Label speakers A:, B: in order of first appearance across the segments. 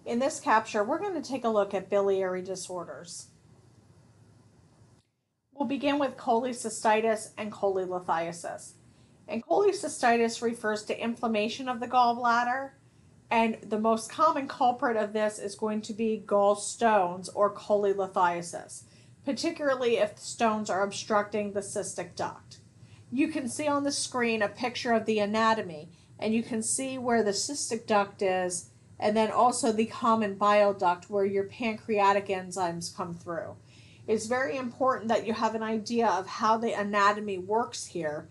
A: In this capture, we're going to take a look at biliary disorders. We'll begin with cholecystitis and cholelithiasis. And cholecystitis refers to inflammation of the gallbladder, and the most common culprit of this is going to be gallstones or cholelithiasis, particularly if stones are obstructing the cystic duct. You can see on the screen a picture of the anatomy, and you can see where the cystic duct is, and then also the common bile duct where your pancreatic enzymes come through. It's very important that you have an idea of how the anatomy works here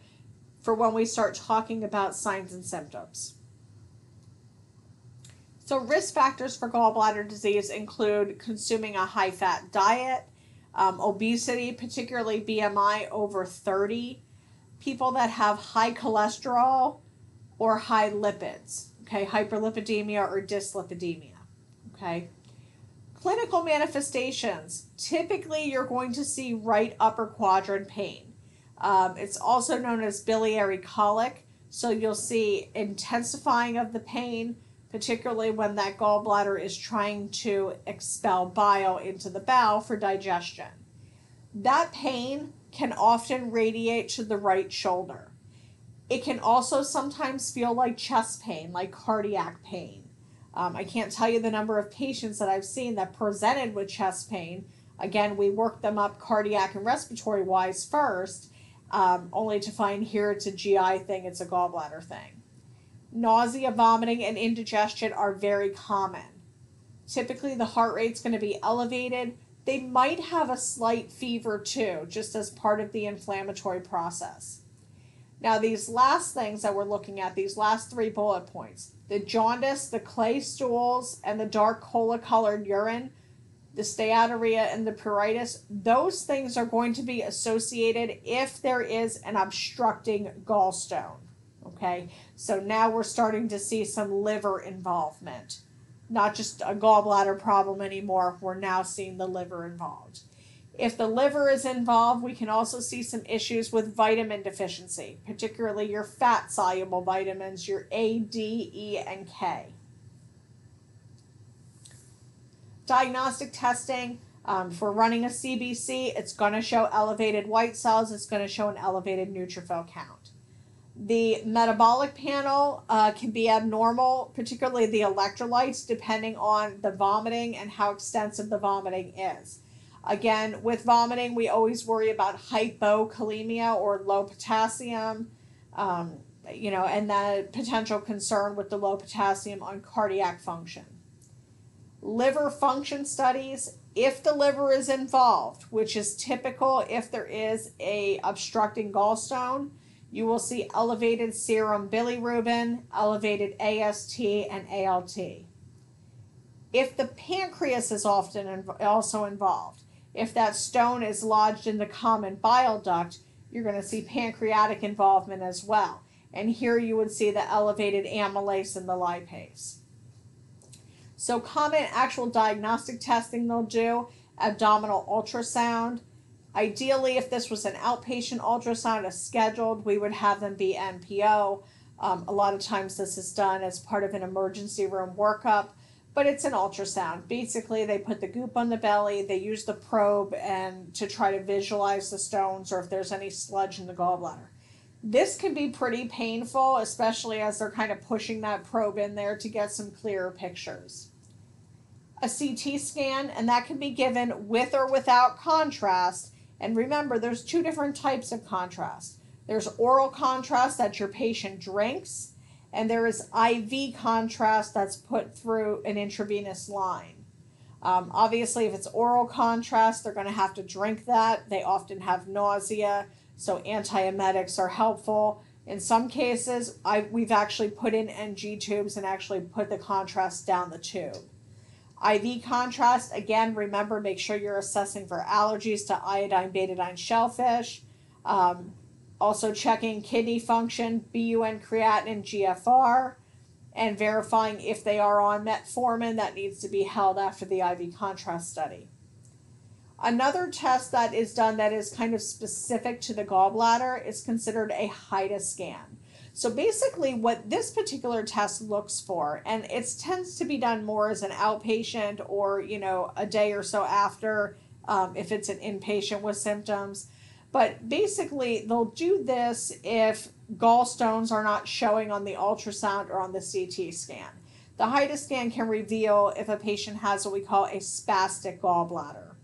A: for when we start talking about signs and symptoms. So risk factors for gallbladder disease include consuming a high-fat diet, obesity, particularly BMI over 30, people that have high cholesterol or high lipids, okay, hyperlipidemia or dyslipidemia, okay. Clinical manifestations, typically you're going to see right upper quadrant pain. It's also known as biliary colic, so you'll see intensifying of the pain, particularly when that gallbladder is trying to expel bile into the bowel for digestion. That pain can often radiate to the right shoulder. It can also sometimes feel like chest pain, like cardiac pain. I can't tell you the number of patients that I've seen that presented with chest pain. Again, we work them up cardiac and respiratory wise first, only to find here it's a GI thing, it's a gallbladder thing. Nausea, vomiting, and indigestion are very common. Typically, the heart rate's going to be elevated. They might have a slight fever too, just as part of the inflammatory process. Now, these last things that we're looking at, these last 3 bullet points, the jaundice, the clay stools, and the dark cola-colored urine, the steatorrhea, and the pruritus, those things are going to be associated if there is an obstructing gallstone. Okay, so now we're starting to see some liver involvement. Not just a gallbladder problem anymore, we're now seeing the liver involved. If the liver is involved, we can also see some issues with vitamin deficiency, particularly your fat-soluble vitamins, your A, D, E, and K. Diagnostic testing, for running a CBC, it's going to show elevated white cells, it's going to show an elevated neutrophil count. The metabolic panel can be abnormal, particularly the electrolytes, depending on the vomiting and how extensive the vomiting is. Again, with vomiting, we always worry about hypokalemia or low potassium, and the potential concern with the low potassium on cardiac function. Liver function studies, if the liver is involved, which is typical if there is a obstructing gallstone, you will see elevated serum bilirubin, elevated AST, and ALT. If the pancreas is often also involved, if that stone is lodged in the common bile duct, you're going to see pancreatic involvement as well. And here you would see the elevated amylase and the lipase. So common actual diagnostic testing they'll do, abdominal ultrasound. Ideally, if this was an outpatient ultrasound, as scheduled, we would have them be NPO. A lot of times this is done as part of an emergency room workup, but it's an ultrasound. Basically, they put the goop on the belly, they use the probe and to try to visualize the stones or if there's any sludge in the gallbladder. This can be pretty painful, especially as they're kind of pushing that probe in there to get some clearer pictures. A CT scan, and that can be given with or without contrast. And remember, there's 2 different types of contrast. There's oral contrast that your patient drinks, and there is IV contrast that's put through an intravenous line. Obviously, if it's oral contrast, they're going to have to drink that. They often have nausea, so antiemetics are helpful. In some cases, we've actually put in NG tubes and actually put the contrast down the tube. IV contrast, again, remember, make sure you're assessing for allergies to iodine, betadine, shellfish. Also checking kidney function, BUN, creatinine, GFR, and verifying if they are on metformin. That needs to be held after the IV contrast study. Another test that is done that is kind of specific to the gallbladder is considered a HIDA scan. So basically what this particular test looks for, and it tends to be done more as an outpatient or, a day or so after, if it's an inpatient with symptoms. But basically they'll do this if gallstones are not showing on the ultrasound or on the CT scan. The HIDA scan can reveal if a patient has what we call a spastic gallbladder.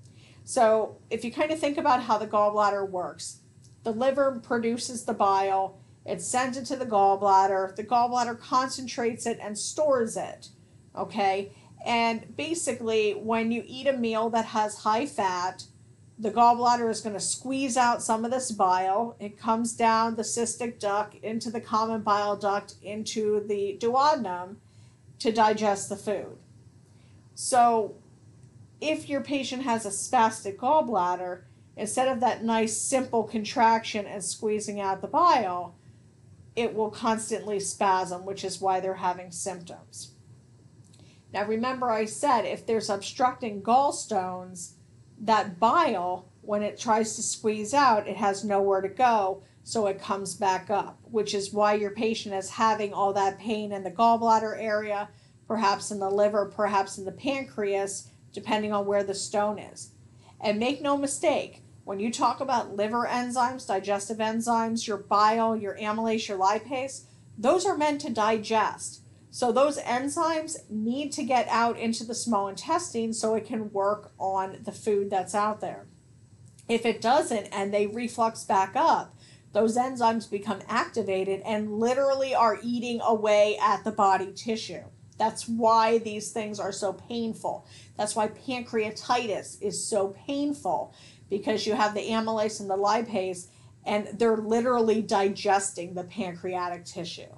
A: So if you kind of think about how the gallbladder works, the liver produces the bile, it sends it to the gallbladder concentrates it and stores it, okay? And basically, when you eat a meal that has high fat, the gallbladder is going to squeeze out some of this bile. It comes down the cystic duct into the common bile duct into the duodenum to digest the food. So if your patient has a spastic gallbladder, instead of that nice simple contraction and squeezing out the bile, it will constantly spasm, which is why they're having symptoms. Now remember I said if there's obstructing gallstones, that bile, when it tries to squeeze out, it has nowhere to go, so it comes back up, which is why your patient is having all that pain in the gallbladder area, perhaps in the liver, perhaps in the pancreas, depending on where the stone is. And make no mistake, when you talk about liver enzymes, digestive enzymes, your bile, your amylase, your lipase, those are meant to digest. So those enzymes need to get out into the small intestine so it can work on the food that's out there. If it doesn't and they reflux back up, those enzymes become activated and literally are eating away at the body tissue. That's why these things are so painful. That's why pancreatitis is so painful, because you have the amylase and the lipase, and they're literally digesting the pancreatic tissue.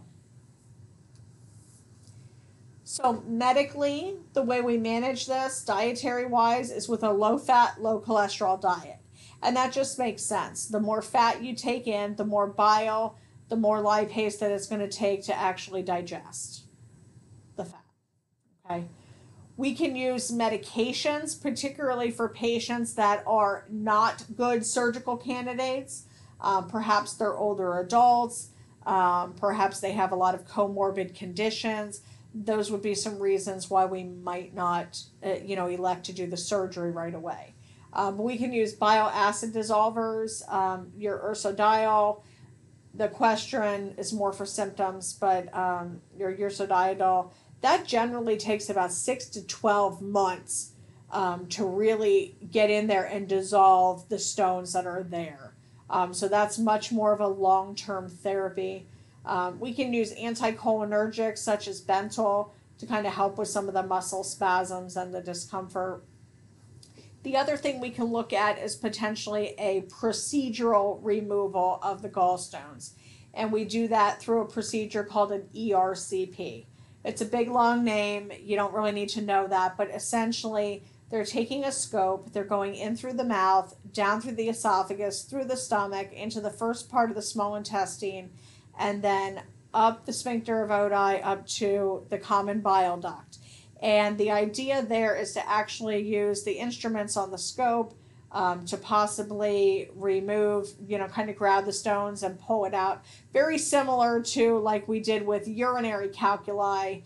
A: So medically, the way we manage this, dietary-wise, is with a low-fat, low-cholesterol diet. And that just makes sense. The more fat you take in, the more bile, the more lipase that it's going to take to actually digest the fat. Okay? We can use medications, particularly for patients that are not good surgical candidates. Perhaps they're older adults. Perhaps they have a lot of comorbid conditions. Those would be some reasons why we might not, elect to do the surgery right away. We can use bile acid dissolvers, your ursodiol. The Questrin is more for symptoms, but your ursodiol, that generally takes about 6 to 12 months to really get in there and dissolve the stones that are there. So that's much more of a long-term therapy. We can use anticholinergics such as Bentyl to kind of help with some of the muscle spasms and the discomfort. The other thing we can look at is potentially a procedural removal of the gallstones. And we do that through a procedure called an ERCP. It's a big long name. You don't really need to know that, but essentially they're taking a scope, they're going in through the mouth, down through the esophagus, through the stomach, into the first part of the small intestine, and then up the sphincter of Oddi up to the common bile duct. And the idea there is to actually use the instruments on the scope to possibly remove, kind of grab the stones and pull it out. Very similar to like we did with urinary calculi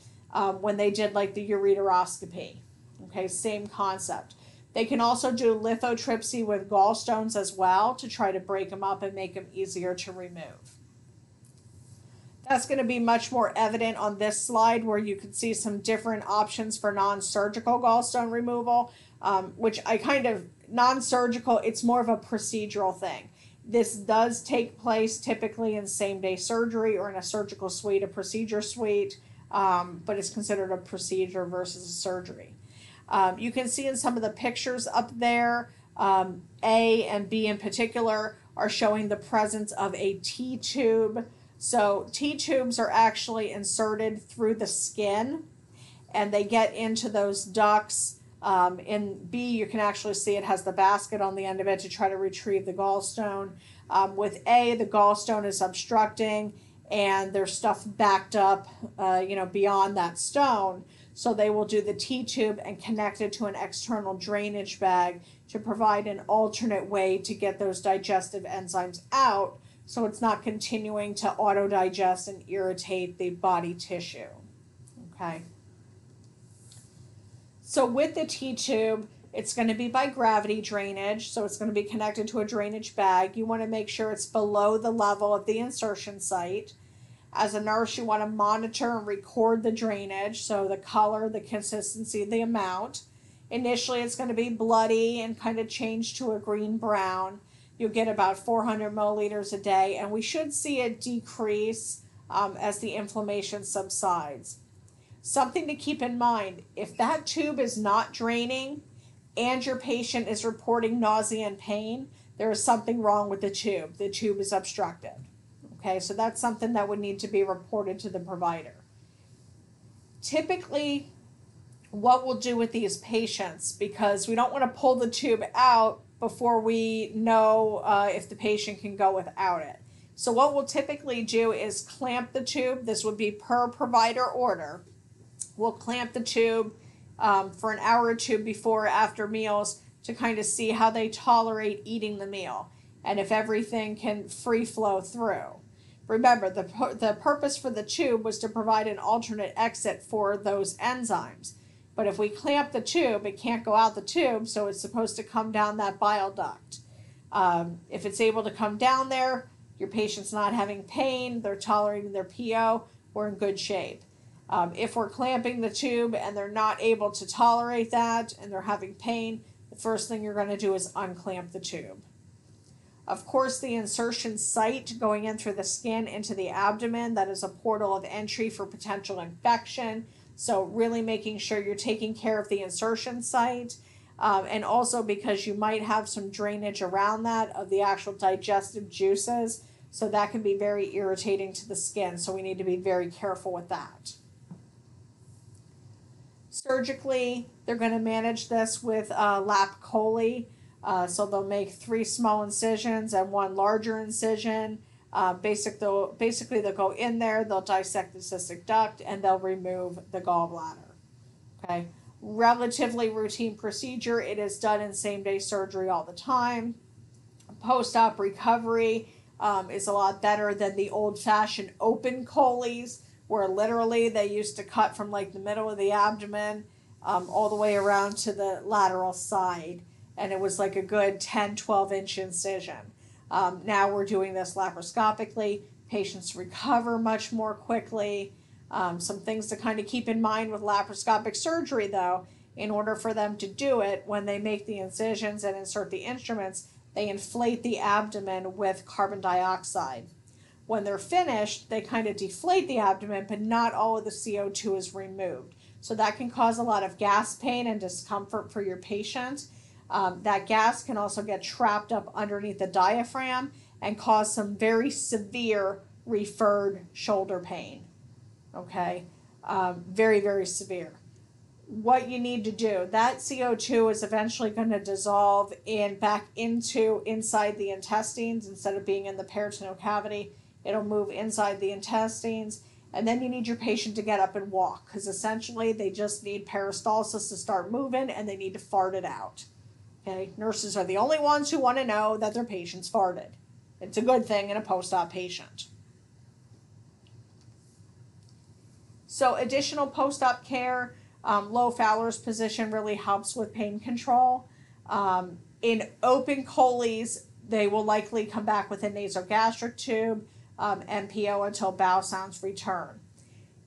A: when they did like the ureteroscopy. Okay, same concept. They can also do lithotripsy with gallstones as well to try to break them up and make them easier to remove. That's going to be much more evident on this slide where you can see some different options for non-surgical gallstone removal, which non-surgical, it's more of a procedural thing. This does take place typically in same-day surgery or in a surgical suite, a procedure suite, but it's considered a procedure versus a surgery. You can see in some of the pictures up there, A and B in particular are showing the presence of a T-tube. So T-tubes are actually inserted through the skin and they get into those ducts. In B, you can actually see it has the basket on the end of it to try to retrieve the gallstone. With A, the gallstone is obstructing and there's stuff backed up, beyond that stone. So they will do the T-tube and connect it to an external drainage bag to provide an alternate way to get those digestive enzymes out so it's not continuing to auto-digest and irritate the body tissue. Okay. So with the T-tube, it's going to be by gravity drainage, so it's going to be connected to a drainage bag. You want to make sure it's below the level of the insertion site. As a nurse, you want to monitor and record the drainage, so the color, the consistency, the amount. Initially, it's going to be bloody and kind of change to a green-brown. You'll get about 400 milliliters a day, and we should see it decrease as the inflammation subsides. Something to keep in mind, if that tube is not draining and your patient is reporting nausea and pain, there is something wrong with the tube. The tube is obstructed. Okay, so that's something that would need to be reported to the provider. Typically, what we'll do with these patients, because we don't want to pull the tube out before we know if the patient can go without it. So what we'll typically do is clamp the tube. This would be per provider order. We'll clamp the tube for an hour or two before or after meals to kind of see how they tolerate eating the meal and if everything can free flow through. Remember, the purpose for the tube was to provide an alternate exit for those enzymes. But if we clamp the tube, it can't go out the tube, so it's supposed to come down that bile duct. If it's able to come down there, your patient's not having pain, they're tolerating their PO, we're in good shape. If we're clamping the tube and they're not able to tolerate that and they're having pain, the first thing you're going to do is unclamp the tube. Of course, the insertion site going in through the skin into the abdomen, that is a portal of entry for potential infection. So really making sure you're taking care of the insertion site. And also because you might have some drainage around that of the actual digestive juices. So that can be very irritating to the skin. So we need to be very careful with that. Surgically, they're going to manage this with lap chole. So they'll make 3 small incisions and 1 larger incision. Basically, they'll go in there, they'll dissect the cystic duct, and they'll remove the gallbladder. Okay, relatively routine procedure. It is done in same-day surgery all the time. Post-op recovery is a lot better than the old-fashioned open choles, where literally they used to cut from like the middle of the abdomen all the way around to the lateral side. And it was like a good 10, 12-inch incision. Now we're doing this laparoscopically. Patients recover much more quickly. Some things to kind of keep in mind with laparoscopic surgery, though, in order for them to do it, when they make the incisions and insert the instruments, they inflate the abdomen with carbon dioxide. When they're finished, they kind of deflate the abdomen, but not all of the CO2 is removed. So that can cause a lot of gas pain and discomfort for your patient. That gas can also get trapped up underneath the diaphragm and cause some very severe referred shoulder pain. Okay, very, very severe. What you need to do, that CO2 is eventually going to dissolve back inside the intestines. Instead of being in the peritoneal cavity, it'll move inside the intestines. And then you need your patient to get up and walk, because essentially they just need peristalsis to start moving and they need to fart it out. Okay, nurses are the only ones who want to know that their patient's farted. It's a good thing in a post-op patient. So additional post-op care, low Fowler's position really helps with pain control. In open choles, they will likely come back with a nasogastric tube, NPO until bowel sounds return.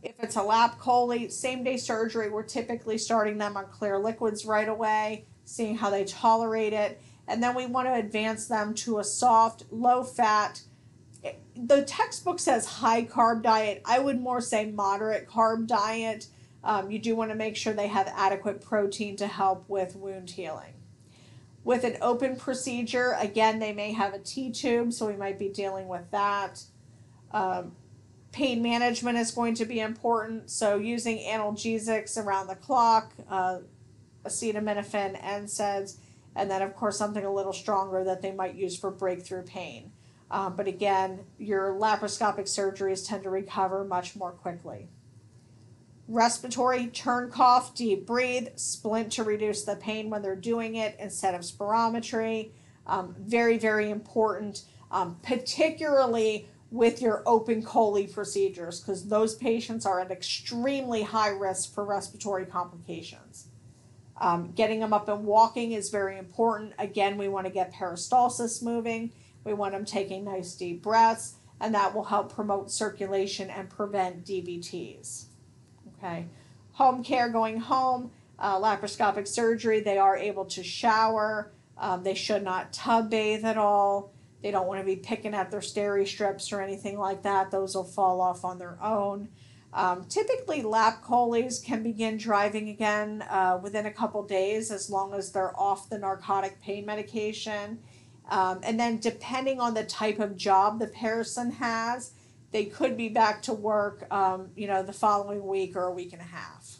A: If it's a lap chole, same-day surgery, we're typically starting them on clear liquids right away, seeing how they tolerate it, and then we want to advance them to a soft, low-fat. The textbook says high-carb diet. I would more say moderate-carb diet. You do want to make sure they have adequate protein to help with wound healing. With an open procedure, again, they may have a T-tube, so we might be dealing with that. Pain management is going to be important, so using analgesics around the clock, acetaminophen, NSAIDs, and then of course something a little stronger that they might use for breakthrough pain. But again, your laparoscopic surgeries tend to recover much more quickly. Respiratory, turn cough, deep breathe, splint to reduce the pain when they're doing it instead of spirometry. Very, very important. particularly with your open chole procedures, because those patients are at extremely high risk for respiratory complications. Getting them up and walking is very important. Again, we want to get peristalsis moving. We want them taking nice deep breaths, and that will help promote circulation and prevent DVTs. Okay. Home care, going home, laparoscopic surgery, they are able to shower. They should not tub bathe at all. They don't want to be picking at their steri strips or anything like that. Those will fall off on their own. Typically, lap choles can begin driving again within a couple days, as long as they're off the narcotic pain medication. And then depending on the type of job the person has, they could be back to work, the following week or a week and a half.